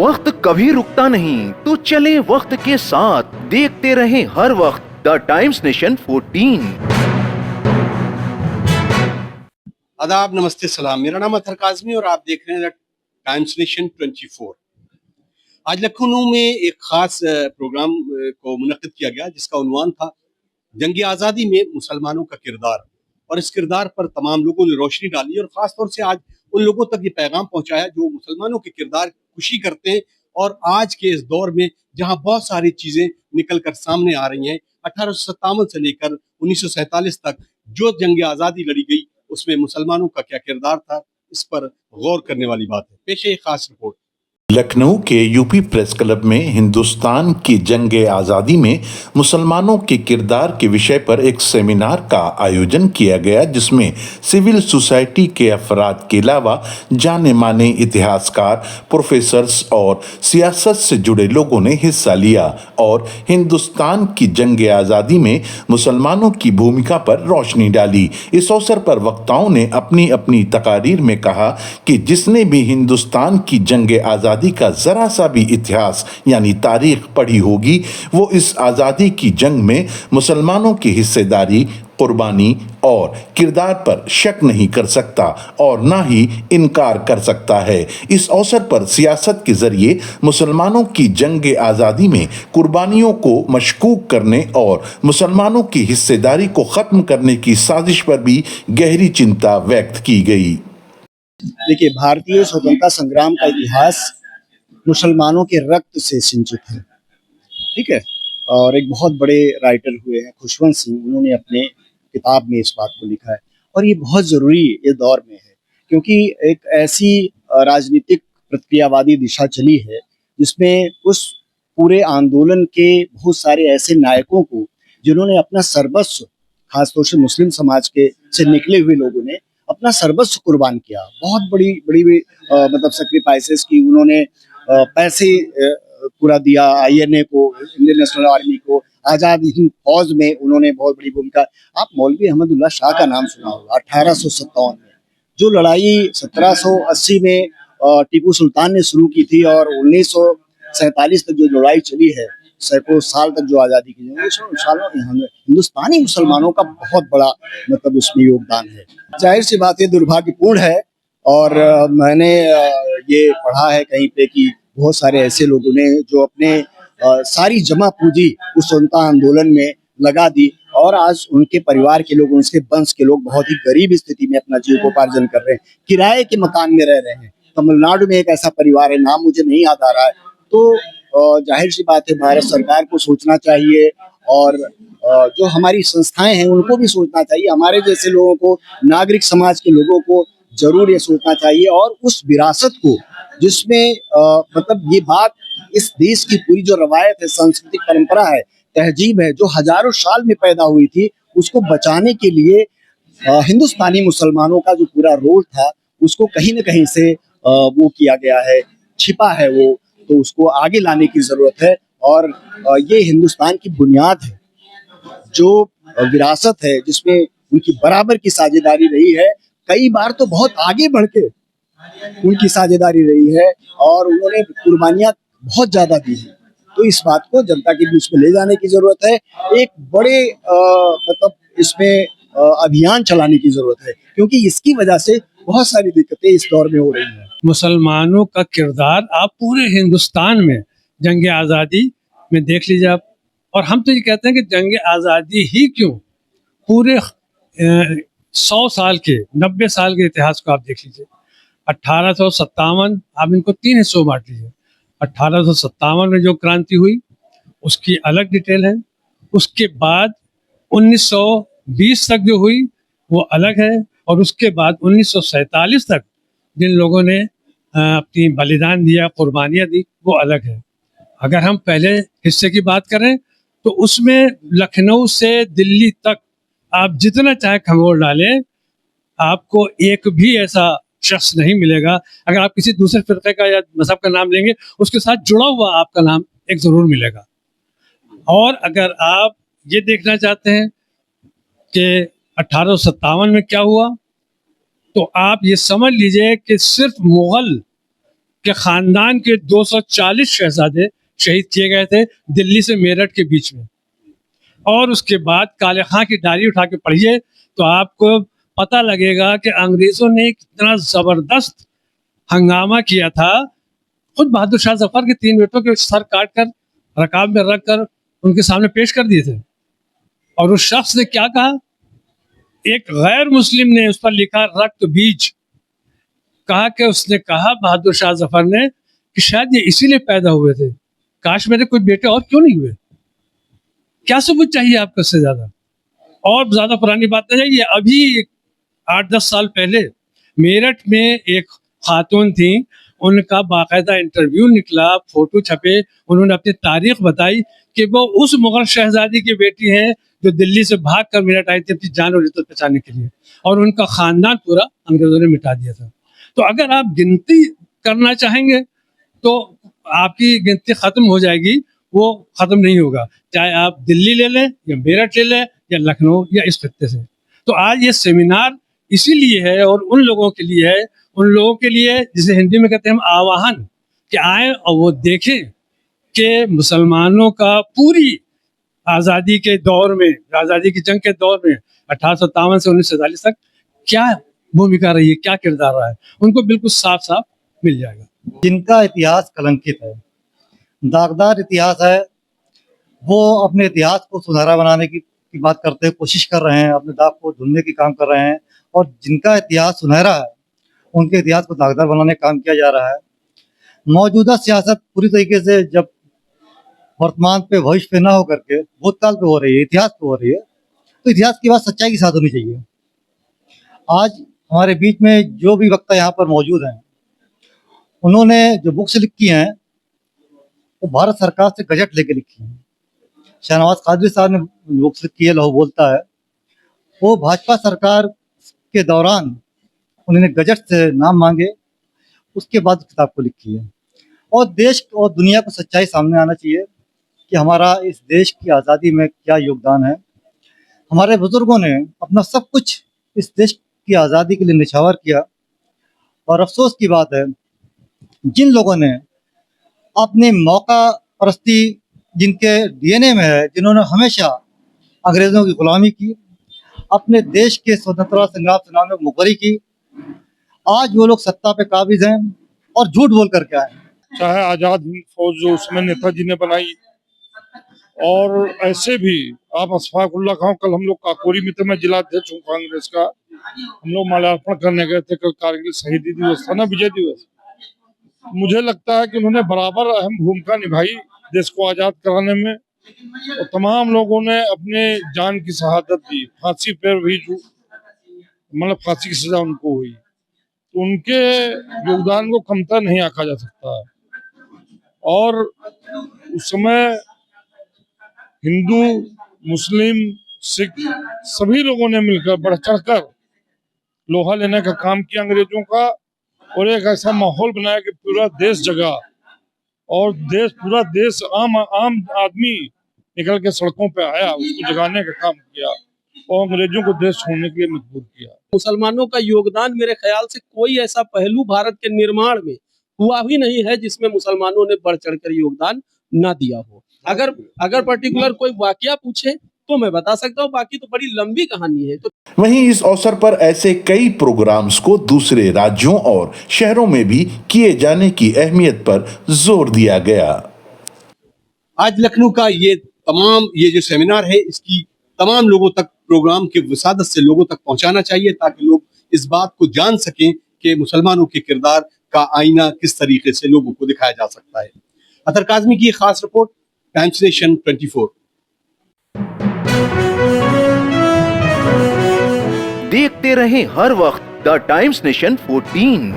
वक्त कभी रुकता नहीं, तो चले वक्त के साथ, देखते रहे हर वक्त द टाइम्स नेशन 14। आदाब, नमस्ते, सलाम। मेरा नाम अतहर काज़मी और आप देख रहे हैं द टाइम्स नेशन 24। आज लखनऊ में एक खास प्रोग्राम को मुनक्किद किया गया जिसका उन्वान था जंग आज़ादी में मुसलमानों का किरदार। और इस किरदार पर तमाम लोगों ने रोशनी डाली और ख़ास तौर से आज उन लोगों तक ये पैगाम पहुंचाया जो मुसलमानों के किरदार खुशी करते हैं। और आज के इस दौर में जहां बहुत सारी चीज़ें निकल कर सामने आ रही हैं, 1857 से लेकर 1947 तक जो जंग आज़ादी लड़ी गई उसमें मुसलमानों का क्या किरदार था, इस पर गौर करने वाली बात है। पेश है एक खास रिपोर्ट। लखनऊ के यूपी प्रेस क्लब में हिंदुस्तान की जंग आज़ादी में मुसलमानों के किरदार के विषय पर एक सेमिनार का आयोजन किया गया, जिसमें सिविल सोसाइटी के अफराद के अलावा जाने माने इतिहासकार, प्रोफेसर्स और सियासत से जुड़े लोगों ने हिस्सा लिया और हिंदुस्तान की जंग आज़ादी में मुसलमानों की भूमिका पर रोशनी डाली। इस अवसर पर वक्ताओं ने अपनी अपनी तकारीर में कहा कि जिसने भी हिंदुस्तान की जंग आज़ादी का जरा सा भी इतिहास यानी तारीख पढ़ी होगी, वो इस आज़ादी की जंग में मुसलमानों की हिस्सेदारी, कुर्बानी और किरदार पर शक नहीं कर सकता और ना ही इनकार कर सकता है। इस अवसर पर सियासत के जरिए मुसलमानों की जंग आज़ादी में कुर्बानियों को मशकूक करने और मुसलमानों की हिस्सेदारी को ख़त्म करने की साजिश पर भी गहरी चिंता व्यक्त की गई। देखिए, भारतीय स्वतंत्रता संग्राम का इतिहास मुसलमानों के रक्त से सिंचित है, ठीक है। और एक बहुत बड़े राइटर हुए हैं खुशवंत सिंह, उन्होंने अपने किताब में इस बात को लिखा है और ये बहुत ज़रूरी इस दौर में है क्योंकि एक ऐसी राजनीतिक प्रतिक्रियावादी दिशा चली है जिसमें उस पूरे आंदोलन के बहुत सारे ऐसे नायकों को जिन्होंने अपना सर्वस्व, खासतौर से मुस्लिम समाज के से निकले हुए लोगों ने अपना सर्वस्व कुर्बान किया। बहुत बड़ी बड़ी मतलब सेक्रीफाइसेस की उन्होंने, पैसे पूरा दिया आईएनए को, इंडियन नेशनल आर्मी को, आज़ाद हिंद फौज में उन्होंने बहुत बड़ी भूमिका। आप मौलवी अहमदुल्ला शाह का नाम सुना होगा। 1857 में जो लड़ाई 1780 में टीपू सुल्तान ने शुरू की थी और 1947 तक जो लड़ाई चली है, सैकड़ों साल तक जो आज़ादी की, सालों हिंदुस्तानी मुसलमानों का बहुत बड़ा मतलब उसमें योगदान है। जाहिर सी बात है, दुर्भाग्यपूर्ण है और मैंने ये पढ़ा है कहीं पे कि बहुत सारे ऐसे लोगों ने जो अपने सारी जमा पूंजी उस स्वतंत्रता आंदोलन में लगा दी और आज उनके परिवार के लोग, उनके वंश के लोग बहुत ही गरीब स्थिति में अपना जीविकोपार्जन कर रहे हैं, किराए के मकान में रह रहे हैं। तमिलनाडु में एक ऐसा परिवार है, नाम मुझे नहीं याद आ रहा है। तो जाहिर सी बात है, भारत सरकार को सोचना चाहिए और जो हमारी संस्थाएं हैं उनको भी सोचना चाहिए। हमारे जैसे लोगों को, नागरिक समाज के लोगों को जरूर ये सोचना चाहिए और उस विरासत को जिसमें मतलब ये बात, इस देश की पूरी जो रवायत है, सांस्कृतिक परंपरा है, तहजीब है, जो हजारों साल में पैदा हुई थी, उसको बचाने के लिए हिंदुस्तानी मुसलमानों का जो पूरा रोल था उसको कहीं न कहीं से वो किया गया है, छिपा है वो, तो उसको आगे लाने की जरूरत है। और ये हिंदुस्तान की बुनियाद है, जो विरासत है जिसमें उनकी बराबर की साझेदारी रही है, कई बार तो बहुत आगे बढ़ के उनकी साझेदारी रही है और उन्होंने कुर्बानियां बहुत ज्यादा दी हैं। तो इस बात को जनता के बीच में ले जाने की जरूरत है। एक बड़े मतलब इसमें अभियान चलाने की जरूरत है क्योंकि इसकी वजह से बहुत सारी दिक्कतें इस दौर में हो रही हैं। मुसलमानों का किरदार आप पूरे हिंदुस्तान में जंग आज़ादी में देख लीजिए आप। और हम तो ये कहते हैं कि जंग आज़ादी ही क्यों, पूरे 100 साल के, 90 साल के इतिहास को आप देख लीजिए। 1857, आप इनको 3 हिस्सों में बांट लीजिए। 1857 में जो क्रांति हुई उसकी अलग डिटेल है, उसके बाद 1920 तक जो हुई वो अलग है, और उसके बाद 1947 तक जिन लोगों ने अपनी बलिदान दिया, कुर्बानियाँ दी, वो अलग है। अगर हम पहले हिस्से की बात करें तो उसमें लखनऊ से दिल्ली तक आप जितना चाहे खंगोल डालें, आपको एक भी ऐसा शख्स नहीं मिलेगा, अगर आप किसी दूसरे फिरके का या मजहब का नाम लेंगे उसके साथ जुड़ा हुआ आपका नाम एक ज़रूर मिलेगा। और अगर आप ये देखना चाहते हैं कि 1857 में क्या हुआ, तो आप ये समझ लीजिए कि सिर्फ मुगल कि खानदान के 240 शहजादे शहीद किए गए थे दिल्ली से मेरठ के बीच में। और उसके बाद काले खां की डायरी उठा के पढ़िए तो आपको पता लगेगा कि अंग्रेजों ने कितना जबरदस्त हंगामा किया था। खुद बहादुर शाह जफर के 3 बेटों के सर काट कर रकाब में रख कर उनके सामने पेश कर दिए थे। और उस शख्स ने क्या कहा, एक गैर मुस्लिम ने उस पर लिखा रक्त बीज, कहा कि उसने कहा बहादुर शाह जफर ने कि शायद ये इसीलिए पैदा हुए थे, काश मेरे कोई बेटे और क्यों नहीं हुए। क्या सबूत चाहिए आपको इससे ज्यादा? और ज्यादा पुरानी बात नहीं है, ये अभी 8-10 साल पहले मेरठ में एक खातून थी, उनका बाकायदा इंटरव्यू निकला, फोटो छपे, उन्होंने अपनी तारीख बताई कि वो उस मुगल शहजादी की बेटी हैं जो दिल्ली से भाग कर मेरठ आई थी अपनी जान और इज्जत बचाने के लिए, और उनका खानदान पूरा अंग्रेजों ने मिटा दिया था। तो अगर आप गिनती करना चाहेंगे तो आपकी गिनती खत्म हो जाएगी, वो खत्म नहीं होगा, चाहे आप दिल्ली ले लें या मेरठ ले लें या लखनऊ या इस खत्ते से। तो आज ये सेमिनार इसीलिए है और उन लोगों के लिए है, उन लोगों के लिए जिसे हिंदी में कहते हैं हम आवाहन, कि आए और वो देखें कि मुसलमानों का पूरी आज़ादी के दौर में, आज़ादी की जंग के दौर में 1857 से 1947 तक क्या भूमिका रही है, क्या किरदार रहा है, उनको बिल्कुल साफ साफ मिल जाएगा। जिनका इतिहास कलंकित है, दागदार इतिहास है, वो अपने इतिहास को सुनहरा बनाने की बात करते हैं, कोशिश कर रहे हैं, अपने दाग को धुलने की काम कर रहे हैं। और जिनका इतिहास सुनहरा है उनके इतिहास को दागदार बनाने का काम किया जा रहा है। मौजूदा सियासत पूरी तरीके से जब वर्तमान पे भविष्य पे ना हो करके भूतकाल पे हो रही है, इतिहास पे हो रही है, तो इतिहास की बात सच्चाई के साथ होनी चाहिए। आज हमारे बीच में जो भी वक्ता यहाँ पर मौजूद हैं, उन्होंने जो बुक्स लिखी हैं वो भारत सरकार से गजट लेके लिखी है। शहनवाज कादरी साहब ने बुक्स लिखी है, लहू बोलता है, वो भाजपा सरकार के दौरान उन्होंने गजट से नाम मांगे, उसके बाद किताब को लिखी है। और देश और दुनिया को सच्चाई सामने आना चाहिए कि हमारा इस देश की आज़ादी में क्या योगदान है। हमारे बुजुर्गों ने अपना सब कुछ इस देश की आज़ादी के लिए निछावर किया। और अफसोस की बात है, जिन लोगों ने अपनी मौका परस्ती जिनके डीएनए में है, जिन्होंने हमेशा अंग्रेज़ों की गुलामी की, अपने देश के स्वतंत्रता संग्राम सेनानियों में मुखबरी की, आज वो लोग सत्ता पे काबिज हैं और झूठ बोल करके आए। चाहे आजाद हिंद फौज जो उसमें नेताजी ने बनाई, और ऐसे भी आप अशफाकुल्ला खां, कल हम लोग काकोरी में थे, मैं जिला अध्यक्ष हूँ कांग्रेस का, हम लोग माल्यार्पण करने गए थे, कल कारगिल शहीदी दिवस था ना, विजय दिवस। मुझे लगता है कि उन्होंने बराबर अहम भूमिका निभाई देश को आजाद कराने में, और तमाम लोगों ने अपने जान की शहादत दी, फांसी पर भी मतलब फांसी की सजा उनको हुई, तो उनके योगदान को कमतर नहीं आंका जा सकता है। और उस समय हिंदू, मुस्लिम, सिख सभी लोगों ने मिलकर बढ़ चढ़कर लोहा लेने का काम किया अंग्रेजों का, और एक ऐसा माहौल बनाया कि पूरा देश जगा, और पूरा देश आम आदमी निकल के सड़कों पे आया, उसको जगाने का काम किया और अंग्रेजों को देश छोड़ने के लिए मजबूर किया। मुसलमानों का योगदान मेरे ख्याल से कोई ऐसा पहलू भारत के निर्माण में हुआ ही नहीं है जिसमें मुसलमानों ने बढ़ चढ़कर योगदान ना दिया हो। अगर पर्टिकुलर कोई वाकया पूछे तो मैं बता सकता हूँ, बाकी तो बड़ी लंबी कहानी है। तो वहीं इस अवसर पर ऐसे कई प्रोग्राम्स को दूसरे राज्यों और शहरों में भी किए जाने की अहमियत पर जोर दिया गया। आज लखनऊ का ये जो सेमिनार है, इसकी तमाम लोगों तक, प्रोग्राम के वसादत से लोगों तक पहुंचाना चाहिए, ताकि लोग इस बात को जान सकें कि मुसलमानों के किरदार का आईना किस तरीके से लोगों को दिखाया जा सकता है। अतर काज़मी की खास रिपोर्ट, टाइम्स नेशन 24। देखते रहें हर वक्त द टाइम्स नेशन 14।